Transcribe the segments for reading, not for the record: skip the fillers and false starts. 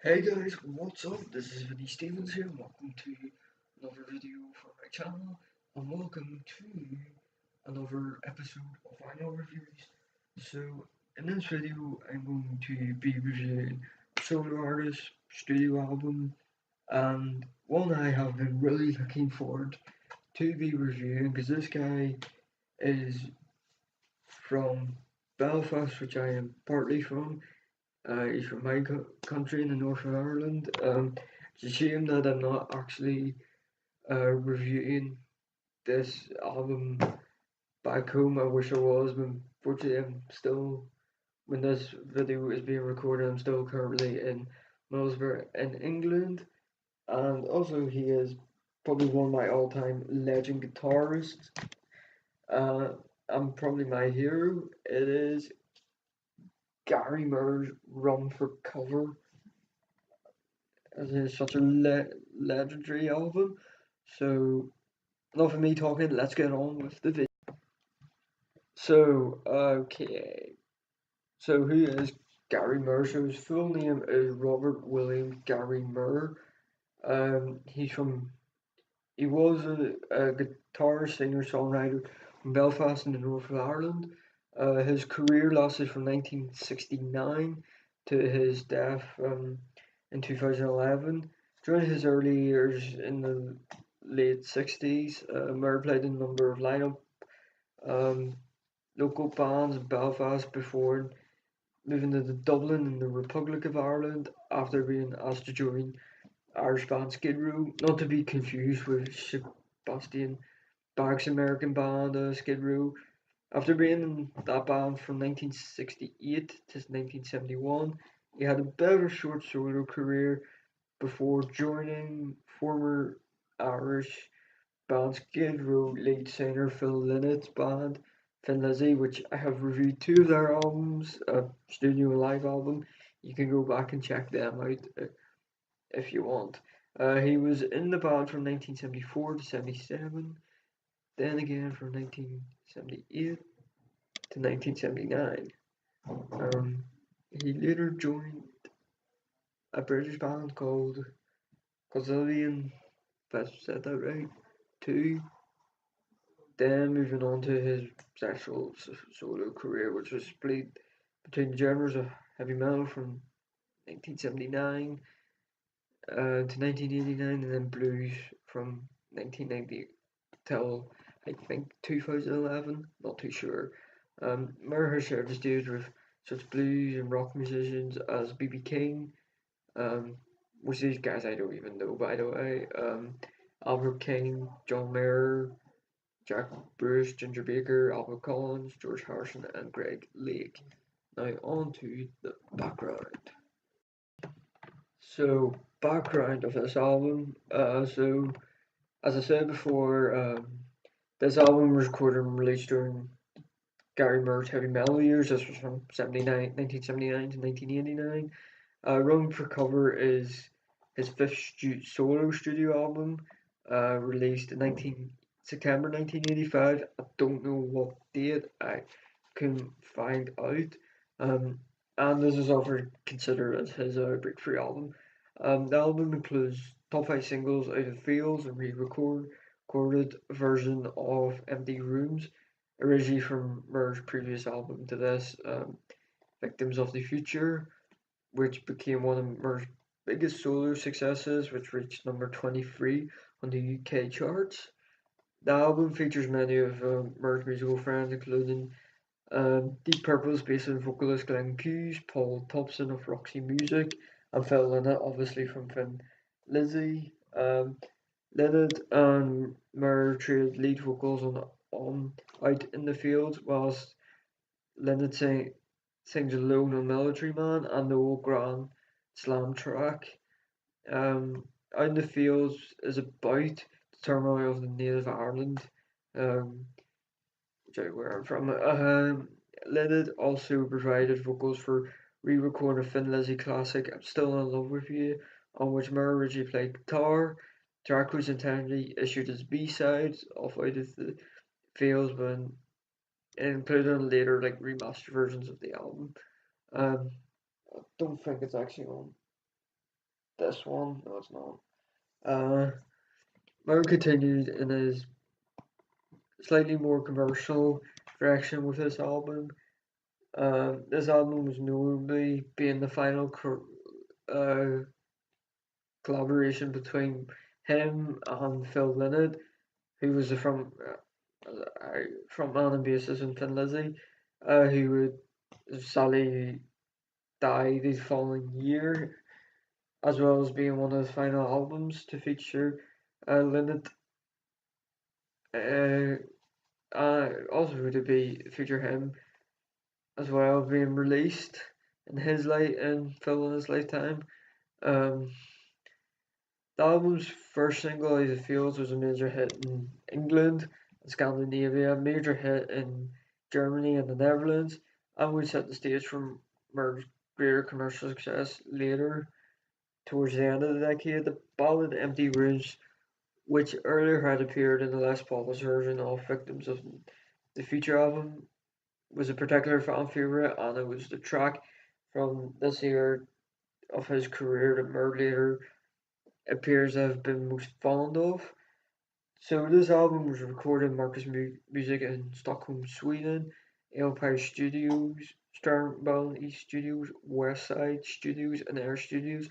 Hey guys, what's up? This is Vinnie Stevens here. Welcome to another video for my channel, and welcome to another episode of vinyl reviews. So, in this video, I'm going to be reviewing solo artist, studio album, and one I have been really looking forward to be reviewing because this guy is from Belfast, which I am partly from. He's from my country in the north of Ireland. It's a shame that I'm not actually reviewing this album back home. I wish I was, but unfortunately, when this video is being recorded, I'm still currently in Middlesbrough in England. And also, he is probably one of my all time legend guitarists. Uh, and probably my hero. It is Gary Moore's Run for Cover, as it's such a legendary album. So, enough of me talking, let's get on with the video. So, okay. So, who is Gary Moore? So, his full name is Robert William Gary Moore. He's from, he was a guitar singer songwriter from Belfast in the north of Ireland. His career lasted from 1969 to his death in 2011. During his early years in the late 60s, Moore played in a number of lineup um, local bands in Belfast before moving to Dublin in the Republic of Ireland after being asked to join Irish band Skid Row, not to be confused with Sebastian Bach's American band Skid Row. After being in that band from 1968 to 1971, he had a bit of a short solo career before joining former Irish band Skid Row lead singer Phil Lynnett's band Thin Lizzy, which I have reviewed two of their albums, a studio and live album. You can go back and check them out if you want. He was in the band from 1974 to 77, then again from 1978 to 1979. He later joined a British band called Cozillion, if I said that right, too. Then moving on to his actual solo career, which was split between the genres of heavy metal from 1979 to 1989, and then blues from 1990 till I think 2011. Not too sure. Moore has shared the stage with such blues and rock musicians as B.B. King, um, which these guys I don't even know by the way. Albert King, John Mayer, Jack Bruce, Ginger Baker, Albert Collins, George Harrison, and Greg Lake. Now on to the background. So, background of this album. So as I said before, this album was recorded and released during Gary Moore's heavy metal years. This was from 1979 to 1989. Run for Cover is his fifth solo studio album, released in September 1985. I don't know what date, I couldn't find out. Um, and this is often considered as his breakthrough album. The album includes top five singles Out of Fields and recorded version of Empty Rooms, originally from Moore's previous album to this, Victims of the Future, which became one of Moore's biggest solo successes, which reached number 23 on the UK charts. The album features many of Moore's musical friends, including Deep Purple's bassist and vocalist Glenn Hughes, Paul Thompson of Roxy Music, and Phil Lynott, obviously from Thin Lizzy. Lynott and Moore traded lead vocals on Out in the Fields, whilst Lynott sings alone on Military Man and the Old Grand Slam track. Out in the Fields is about the turmoil of the native Ireland, um, which I where I'm from. Lynott also provided vocals for re-recording a Thin Lizzy classic "I'm Still in Love with You," on which Moore originally played guitar. The track was intended issued as B-side of Out of the Fields, but included in later remastered versions of the album. Um, I don't think it's actually on this one. No, it's not. Martin continued in his slightly more commercial direction with this album. This album was notably being the final uh, collaboration between him and Phil Lynott, who was from Man and Bassist in Thin Lizzy, who would sadly die the following year, as well as being one of his final albums to feature Lynott. Uh, also to be feature him as well being released in his light and Phil in his lifetime. Um, the album's first single, "As It Feels," was a major hit in England and Scandinavia, a major hit in Germany and the Netherlands, and would set the stage for greater commercial success later towards the end of the decade. The ballad "Empty Rooms," which earlier had appeared in the less polished version of "Victims of the Future" album, was a particular fan favourite, and it was the track from this year of his career that Merv later appears to have been most fond of. So this album was recorded in Marcus Music in Stockholm, Sweden, Empire Studios, Sternbone East Studios, Westside Studios, and Air Studios,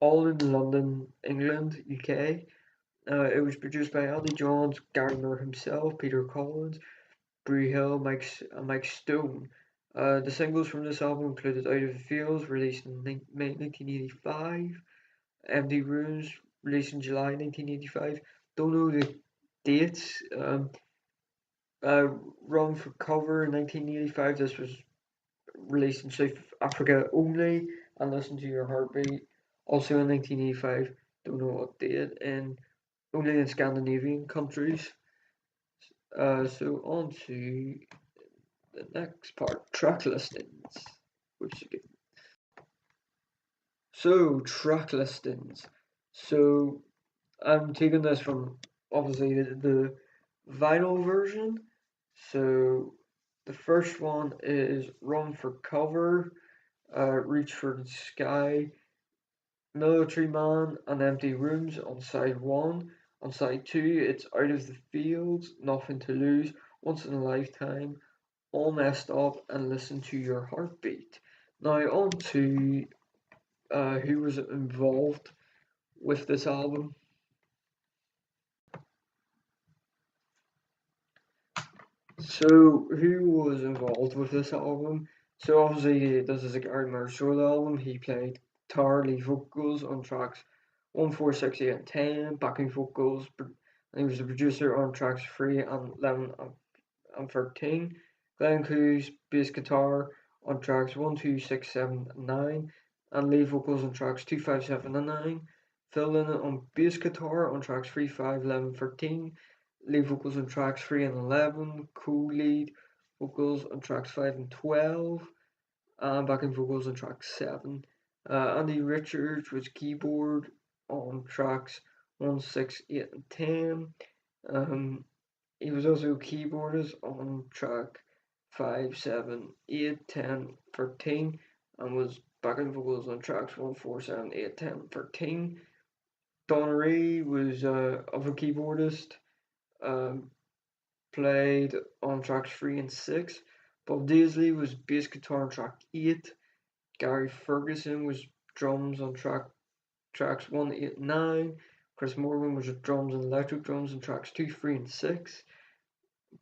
all in London, England, UK. It was produced by Andy Johns, Gary Moore himself, Peter Collins, Bree Hill, Mike Stone. The singles from this album included "Out of the Fields," released in May 1985, "Empty Rooms," released in July 1985. Don't know the dates. Uh, "Run for Cover" in 1985. This was released in South Africa only. And "Listen to Your Heartbeat," also in 1985. Don't know what date. And only in Scandinavian countries. So on to the next part, track listings. Which so track listings. So I'm taking this from obviously the vinyl version. So the first one is "Run for Cover," "Reach for the Sky," "Military Man," and "Empty Rooms" on side one. On side two, it's "Out of the Fields," "Nothing to Lose," "Once in a Lifetime," "All Messed Up," and "Listen to Your Heartbeat." Now on to who was involved with this album. So who was involved with this album? So obviously this is a Gary Moore solo album. He played guitar, lead vocals on tracks 1, 4, 6, 8, and 10, backing vocals, and he was the producer on tracks 3 and 11 and 13. Glenn Hughes bass guitar on tracks 1, 2, 6, 7, and 9, and lead vocals on tracks 2, 5, 7, and 9. Phil Lynott on bass guitar on tracks 3, 5, 11, 13. Lead vocals on tracks 3 and 11. Co-lead vocals on tracks 5 and 12. And backing vocals on track 7. Andy Richards was keyboard on tracks 1, 6, 8, and 10. He was also keyboardist on track 5, 7, 8, 10, 13, and was backing vocals on tracks 1, 4, 7, 8, 10, 13. Don Ray was other keyboardist, um, played on tracks 3 and 6. Bob Daisley was bass guitar on track 8. Gary Ferguson was drums on tracks 1, 8, and 9. Chris Morgan was drums and electric drums on tracks 2, 3, and 6.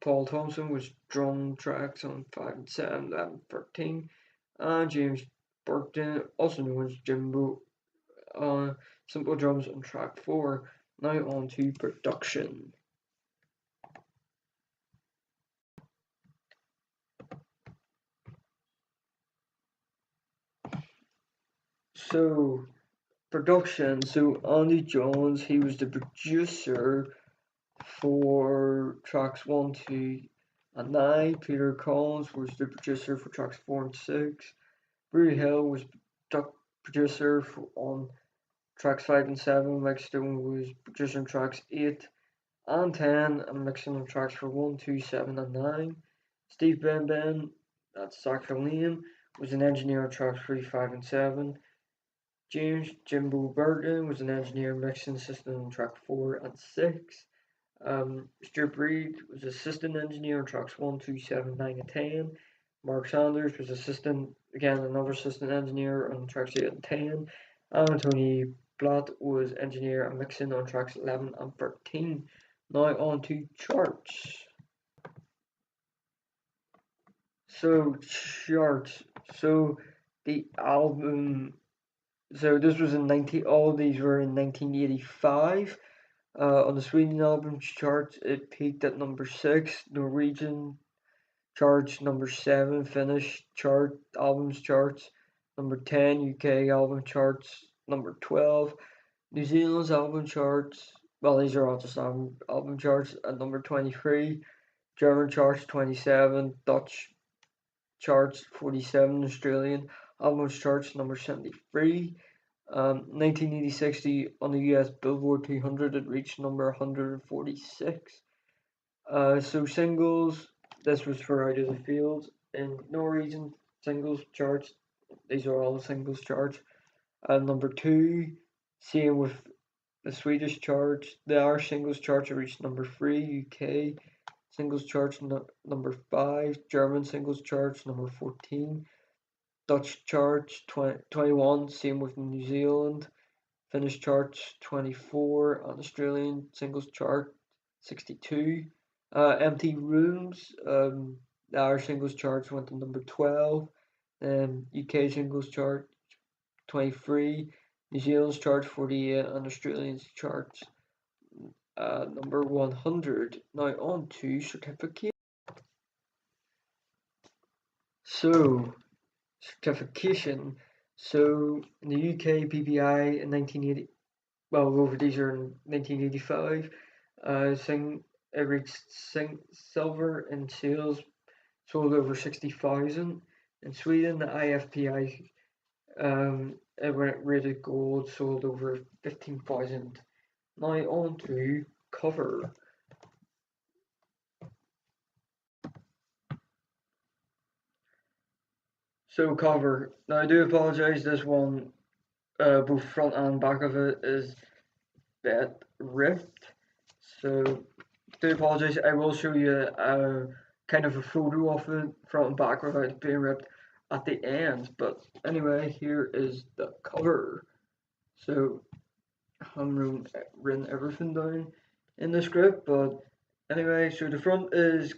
Paul Thompson was drum tracks on 5 and 7, 11, 13. And James Burton, also known as Jimbo, on simple drums on track 4. Now on to production. So production. So Andy Jones, he was the producer for tracks 1, 2, and 9. Peter Collins was the producer for tracks 4 and 6. Bree Hill was producer on tracks 5 and 7. Mike Stone was producer on tracks 8 and 10, and mixing on tracks for 1, 2, 7, and 9. Steve Ben, that's saxophone, was an engineer on tracks 3, 5, and 7. James Jimbo Burton was an engineer mixing system on track 4 and 6. Stuart Breed was assistant engineer on tracks 1, 2, 7, 9, and 10. Mark Sanders was another assistant engineer on tracks 8 and 10. And Tony Blatt was engineer and mixing on tracks 11 and 13. Now on to charts. So charts. So the album. So this was in 19. All these were in 1985. On the Sweden album charts, it peaked at number 6. Norwegian charts number 7. Finnish albums charts number 10. UK album charts number 12. New Zealand's album charts. Well, these are all just album charts at number 23. German charts 27. Dutch charts 47. Australian albums charts number 73. 1986 on the US Billboard 200 it reached number 146. So singles, this was for Out of the Field. In Norwegian singles charts, these are all the singles charts. Number 2, same with the Swedish charts. The Irish singles charts reached number 3. UK singles charts number 5. German singles charts number 14. Dutch charts 21, same with New Zealand. Finnish charts 24, and Australian singles chart 62. Empty Rooms, the Irish singles charts went to number 12. UK singles chart 23. New Zealand's chart 48, and Australian's charts number 100. Now on to certificate. So, certification. So in the UK, PPI in 1980, well, over these are in 1985. It reached silver in sales, sold over 60,000. In Sweden, the IFPI it went rated gold, sold over 15,000. Now on to cover. So cover. Now I do apologise. This one, both front and back of it is a bit ripped. So do apologise. I will show you a kind of a photo of it front and back without it being ripped at the end. But anyway, here is the cover. So I'm written everything down in the script, but anyway, so the front is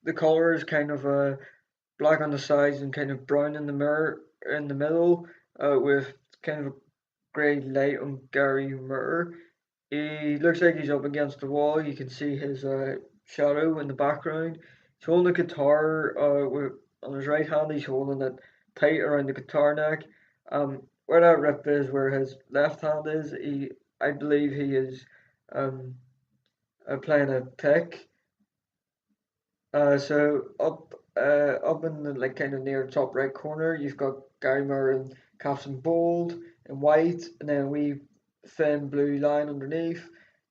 the color is kind of a black on the sides and kind of brown in the middle, with kind of a grey light on Gary mirror. He looks like he's up against the wall. You can see his shadow in the background. He's holding a guitar on his right hand. He's holding it tight around the guitar neck. Where that rip is, where his left hand is, I believe he is playing a pick. So up in the like kind of near top right corner, you've got Gary Moore in caps in bold and white, and then we thin blue line underneath.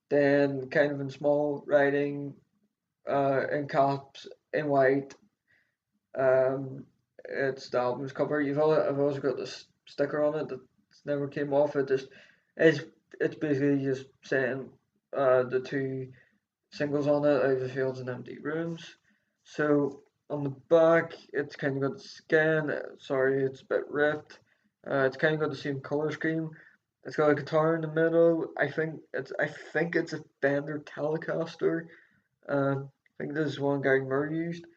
Then kind of in small writing, in caps in white. It's the album's cover. I've also got this sticker on it that never came off. It's basically just saying the two singles on it, Out of the Fields and Empty Rooms. So on the back, it's kind of got the skin. Sorry, it's a bit ripped. It's kind of got the same color scheme. It's got a guitar in the middle. I think it's a Fender Telecaster. I think this is one Gary Moore used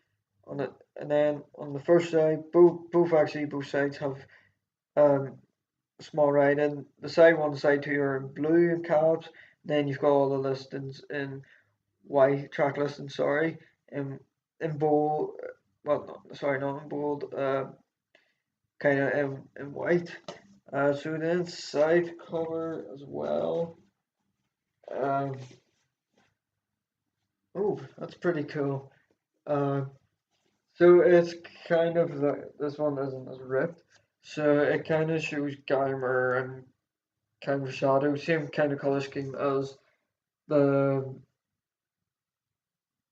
on it. And then on the first side, both sides have small writing. The side 1 and side 2 are in blue in caps. Then you've got all the listings in white, track listings, sorry, in bold. Well, not in bold. Kind of in white. So then side cover as well. Oh, that's pretty cool. So it's kind of this one isn't as ripped. So it kind of shows Geimer and kind of shadow, same kind of color scheme the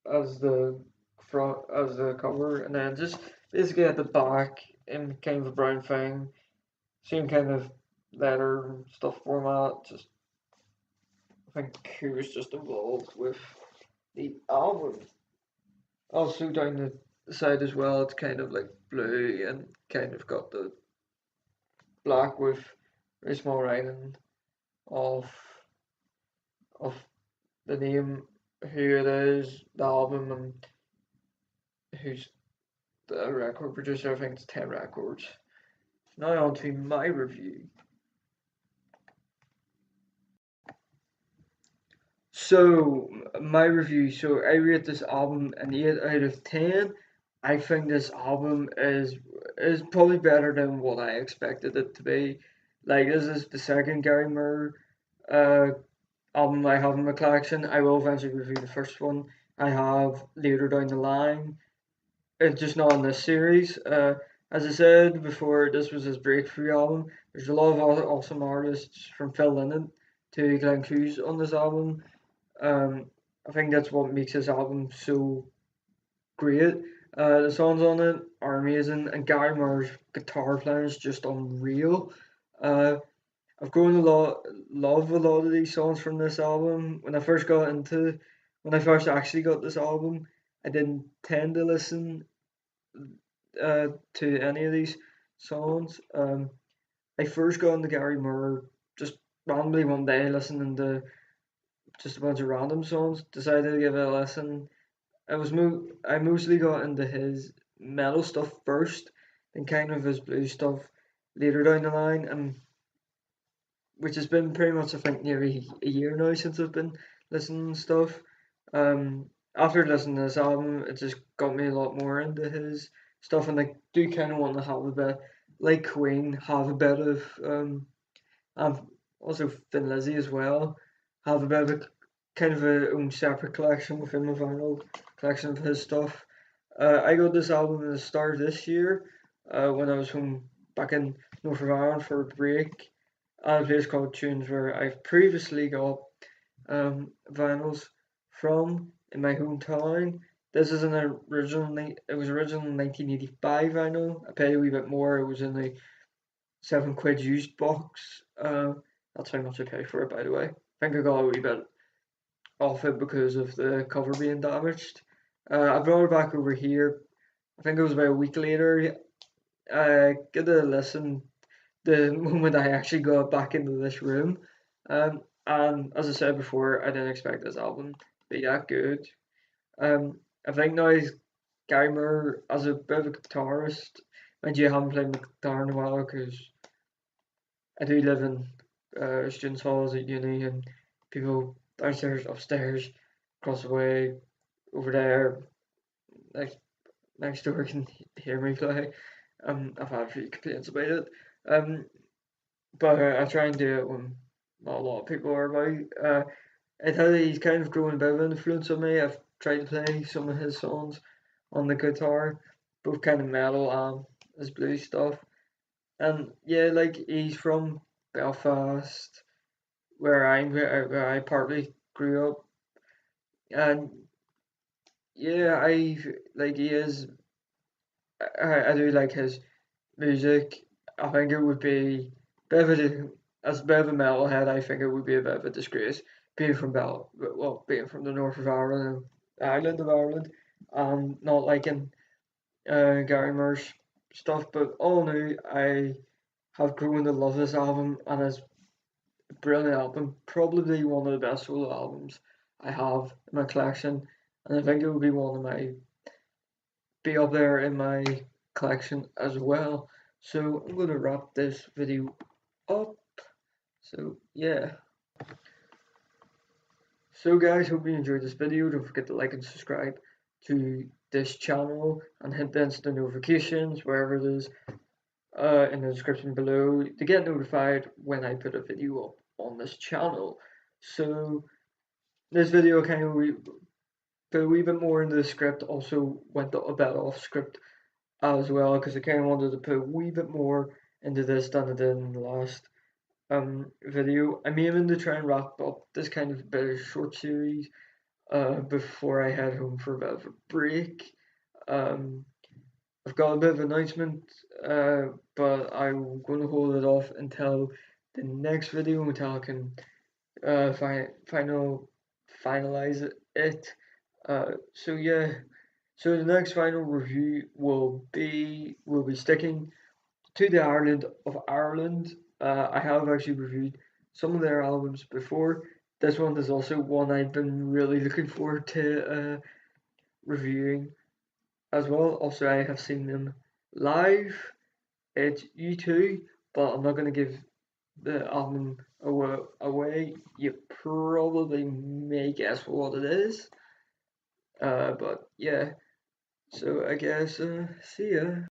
the front as the cover, and then just basically at the back in kind of a brown thing, same kind of letter and stuff format. Just I think he was just involved with the album. Also down the side as well, it's kind of like blue and kind of got the black with very small writing of of the name, who it is, the album, and who's the record producer. I think it's 10 Records. Now on to my review. So my review. So I rate this album an 8 out of 10. I think this album is probably better than what I expected it to be. Like this is the second Gary Moore uh, album I have in my collection. I will eventually review the first one I have later down the line. It's just not in this series. As I said before, this was his breakthrough album. There's a lot of awesome artists from Phil Lynott to Glenn Hughes on this album. I think that's what makes this album so great. The songs on it are amazing, and Gary Moore's guitar playing is just unreal. Uh, I've grown love a lot of these songs from this album. When I first actually got this album, I didn't tend to listen to any of these songs. I first got into Gary Moore just randomly one day listening to just a bunch of random songs. Decided to give it a listen. I mostly got into his metal stuff first, then kind of his blues stuff later down the line, and which has been pretty much I think nearly a year now since I've been listening to stuff. After listening to this album, it just got me a lot more into his stuff, and I do kind of want to have a bit, like Queen, have a bit of and also Thin Lizzy as well, have a bit of a kind of a own separate collection within my vinyl collection of his stuff. I got this album at the start of this year when I was home back in North of Ireland for a break at a place called Tunes where I've previously got vinyls from in my hometown. This is it was originally 1985 vinyl. I paid a wee bit more. It was in the £7 used box. That's how much I paid for it, by the way. I think I got a wee bit off it because of the cover being damaged. I brought it back over here. I think it was about a week later. I get a listen the moment I actually got back into this room. And as I said before, I didn't expect this album to be that good. I think now Gary Moore as a bit of a guitarist, mind you, I haven't played the guitar in a while because I do live in students' halls at uni and people downstairs, upstairs, across the way, over there, like next door can hear me play. I've had a few complaints about it. Um, but I try and do it when not a lot of people are about. He's kind of grown a bit of an influence on me. I've tried to play some of his songs on the guitar, both kind of metal and his blues stuff. And yeah, like he's from Belfast, where I partly grew up, and yeah, I like he is. I do like his music. I think it would be a bit of as a bit of a metalhead. I think it would be a bit of a disgrace being from the north of Ireland, the island of Ireland, and not liking Gary Moore's stuff. But all in all, I have grown to love this album, and it's a brilliant album. Probably one of the best solo albums I have in my collection, and I think it would be up there in my collection as well. So I'm gonna wrap this video up. So yeah. So guys, hope you enjoyed this video. Don't forget to like and subscribe to this channel and hit the instant notifications wherever it is in the description below to get notified when I put a video up on this channel. So this video kind of put a wee bit more into the script, also went a bit off script as well because I kind of wanted to put a wee bit more into this than I did in the last video. I'm aiming to try and wrap up this kind of bit of short series before I head home for a bit of a break. I've got a bit of an announcement, but I'm going to hold it off until the next video until I can finalize it. So yeah, so the next final review will be sticking to the Ireland of Ireland. I have actually reviewed some of their albums before. This one is also one I've been really looking forward to reviewing as well. Also, I have seen them live at U2, but I'm not going to give the album away. You probably may guess what it is. But yeah, so I guess see ya.